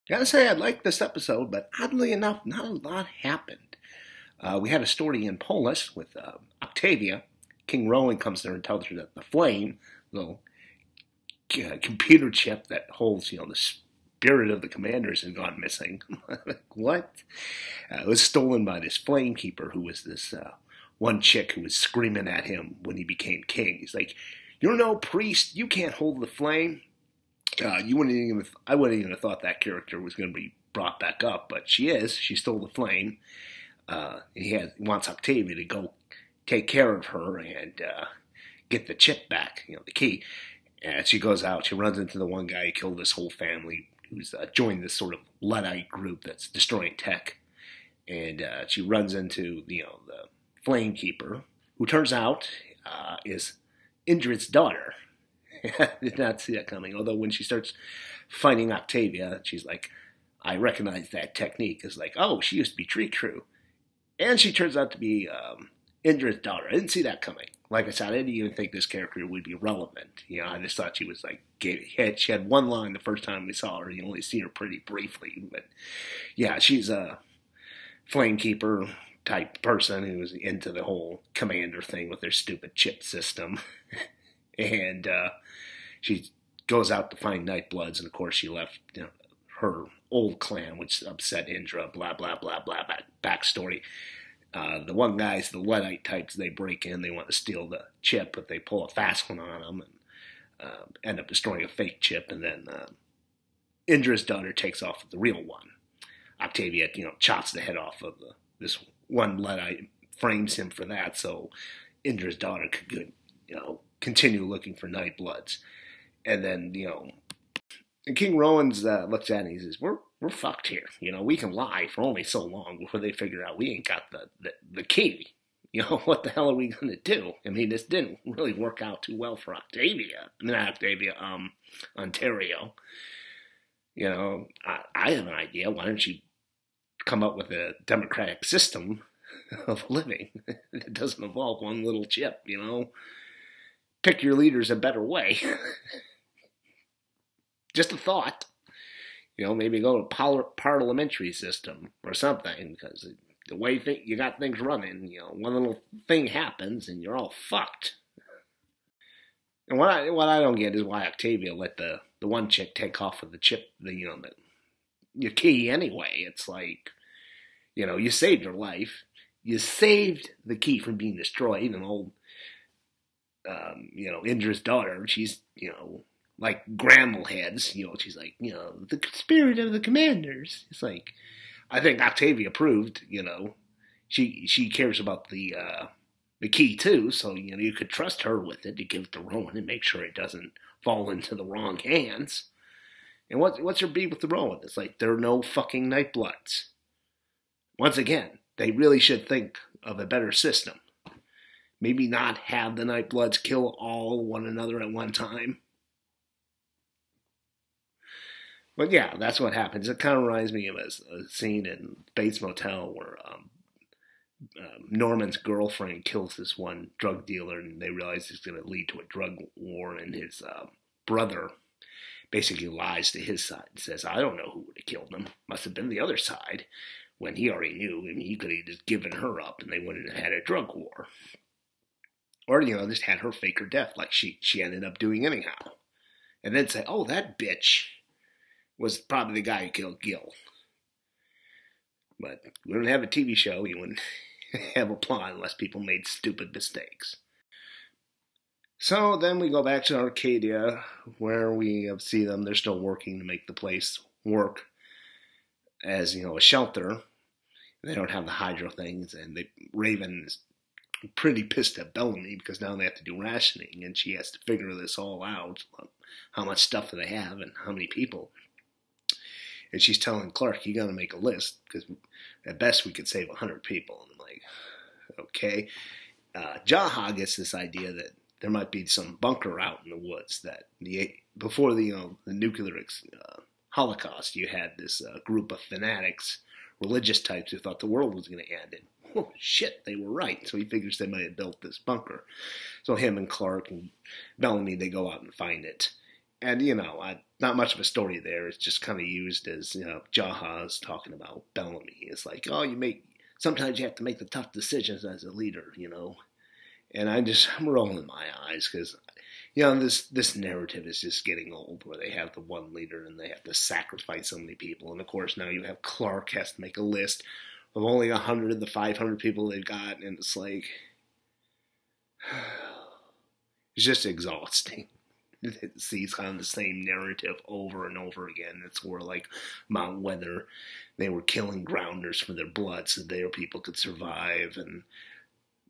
Gotta say, I liked this episode, but oddly enough, not a lot happened. We had a story in Polis with Octavia. King Rowan comes there and tells her that the flame, the computer chip that holds, the spirit of the commanders has gone missing. Like, what? It was stolen by this flame keeper who was this one chick who was screaming at him when he became king. He's like, "You're no priest. You can't hold the flame." I wouldn't even have thought that character was going to be brought back up, but she is. She stole the flame. He wants Octavia to go take care of her and get the chip back, the key. And she goes out. She runs into the one guy who killed his whole family, who's joined this sort of Luddite group that's destroying tech. And she runs into the flame keeper, who turns out is Indrid's daughter. I did not see that coming. Although when she starts fighting Octavia, she's like, I recognize that technique. It's like, oh, she used to be tree crew. And she turns out to be Indrid's daughter. I didn't see that coming. Like I said, I didn't even think this character would be relevant. I just thought she was like, she had one line the first time we saw her. You only see her pretty briefly. But yeah, she's a flamekeeper type person who was into the whole commander thing with their stupid chip system. And she goes out to find Nightbloods, and of course she left her old clan, which upset Indra, blah, blah, blah, blah, backstory. The one guy's the Luddite types. They break in, they want to steal the chip, but they pull a fast one on them and end up destroying a fake chip, and then Indra's daughter takes off with the real one. Octavia, chops the head off of this one Luddite, frames him for that, so Indra's daughter could, continue looking for Nightbloods. And then, and King Rowan's looks at it and he says, we're fucked here. We can lie for only so long before they figure out we ain't got the key. What the hell are we going to do? I mean, this didn't really work out too well for Octavia. Not Octavia, Ontario. I have an idea. Why don't you come up with a democratic system of living that doesn't involve one little chip, Pick your leaders a better way. Just a thought. Maybe go to parliamentary system or something, because the way you got things running, one little thing happens and you're all fucked. And what I don't get is why Octavia let the one chick take off with the chip, your key anyway. It's like, you saved her life. You saved the key from being destroyed, and old Indra's daughter, she's, like Gramble heads, she's like, the spirit of the commanders. It's like, I think Octavia proved, she cares about the key too, so, you could trust her with it to give it to Rowan and make sure it doesn't fall into the wrong hands. And what's her beef with the Rowan? It's like, there are no fucking Nightbloods. Once again, they really should think of a better system. Maybe not have the Nightbloods kill all one another at one time. But yeah, that's what happens. It kind of reminds me of a scene in Bates Motel where Norman's girlfriend kills this one drug dealer, and they realize it's going to lead to a drug war, and his brother basically lies to his side and says, I don't know who would have killed him. Must have been the other side, when he already knew. I mean, he could have just given her up and they wouldn't have had a drug war. Or, just had her fake her death like she ended up doing anyhow. And then say, oh, that bitch was probably the guy who killed Gil. But we don't have a TV show. You wouldn't have a plot unless people made stupid mistakes. So then we go back to Arcadia, where we see them. They're still working to make the place work as, a shelter. They don't have the hydro things, and Raven is pretty pissed at Bellamy because now they have to do rationing, and she has to figure this all out. How much stuff do they have and how many people? And she's telling Clark, you got to make a list, because at best we could save 100 people. And I'm like, okay. Jaha gets this idea that there might be some bunker out in the woods that before the nuclear Holocaust, you had this group of fanatics, religious types who thought the world was going to end. And oh shit, they were right. So he figures they might have built this bunker. So him and Clark and Bellamy, they go out and find it. And, you know, not much of a story there. It's just kind of used as, you know, Jaha's talking about Bellamy. It's like, oh, sometimes you have to make the tough decisions as a leader, you know. And I'm rolling my eyes because, you know, this narrative is just getting old where they have the one leader and they have to sacrifice so many people. And, of course, now you have Clark has to make a list of only 100 of the 500 people they've got. And it's like, it's just exhausting. It sees kind of the same narrative over and over again. It's where, like, Mount Weather, they were killing grounders for their blood so their people could survive. And,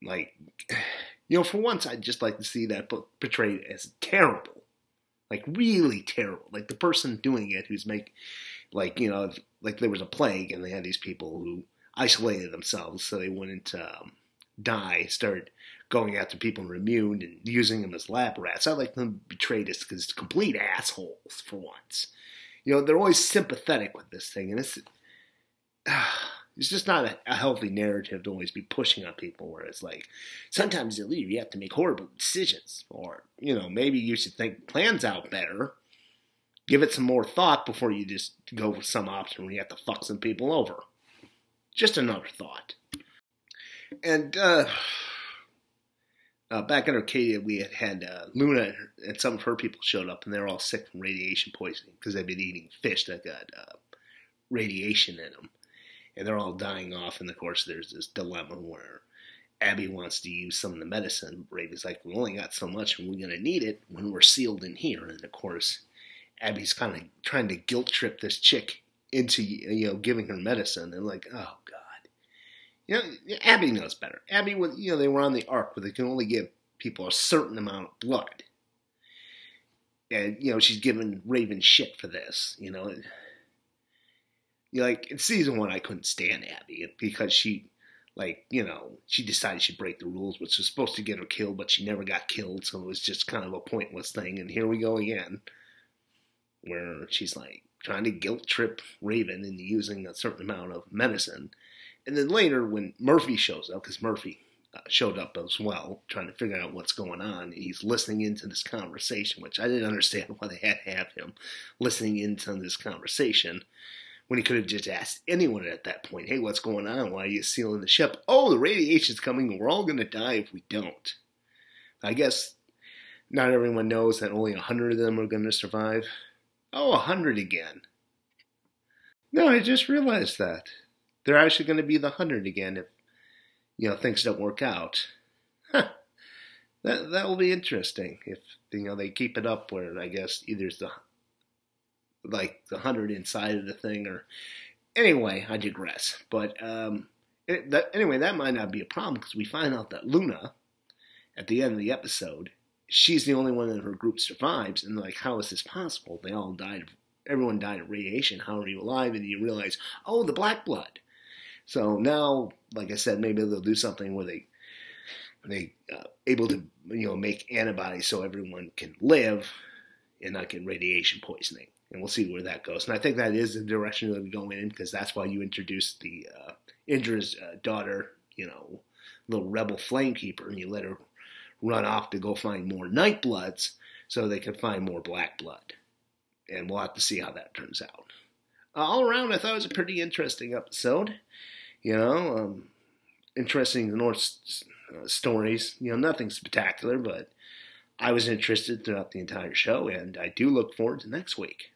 like, you know, for once, I'd just like to see that portrayed as terrible. Like, really terrible. Like, the person doing it who's like, you know, like there was a plague and they had these people who isolated themselves so they wouldn't die, started going after people who are immune and using them as lab rats. I like them portrayed as complete assholes for once. You know, they're always sympathetic with this thing, and it's just not a healthy narrative to always be pushing on people where it's like, sometimes as a leader you have to make horrible decisions, or, you know, maybe you should think plans out better, give it some more thought before you just go with some option where you have to fuck some people over. Just another thought. And back in Arcadia, we had Luna and some of her people showed up, and they're all sick from radiation poisoning because they've been eating fish that got radiation in them. And they're all dying off, and of course there's this dilemma where Abby wants to use some of the medicine. Raven's like, we only got so much, and we're going to need it when we're sealed in here. And of course, Abby's kind of trying to guilt trip this chick into, you know, giving her medicine. And like, oh, God. You know, Abby knows better. Abby, you know, they were on the Ark where they can only give people a certain amount of blood. And, you know, she's giving Raven shit for this, you know. Like, in season 1, I couldn't stand Abby because she, like, you know, she decided she'd break the rules, which was supposed to get her killed, but she never got killed, so it was just kind of a pointless thing. And here we go again, where she's, like, trying to guilt trip Raven into using a certain amount of medicine. And then later, when Murphy shows up, because Murphy showed up as well, trying to figure out what's going on, and he's listening into this conversation, which I didn't understand why they had to have him listening into this conversation, when he could have just asked anyone at that point, hey, what's going on? Why are you sealing the ship? Oh, the radiation's coming, and we're all going to die if we don't. I guess not everyone knows that only 100 of them are going to survive. Oh, 100 again. No, I just realized that. They're actually going to be the 100 again if, you know, things don't work out. Huh. That will be interesting if, you know, they keep it up where I guess either it's the 100 inside of the thing, or anyway, I digress. But anyway, that might not be a problem because we find out that Luna, at the end of the episode, she's the only one in her group survives, and like, how is this possible? They all died. Everyone died of radiation. How are you alive? And you realize, oh, the black blood. So now, like I said, maybe they'll do something where they able to, you know, make antibodies so everyone can live and not get radiation poisoning. And we'll see where that goes. And I think that is the direction they're going in, because that's why you introduced the Indra's daughter, you know, little rebel flamekeeper, and you let her run off to go find more Nightbloods so they can find more black blood. And we'll have to see how that turns out. All around, I thought it was a pretty interesting episode. You know, interesting Norse stories. You know, nothing spectacular, but I was interested throughout the entire show, and I do look forward to next week.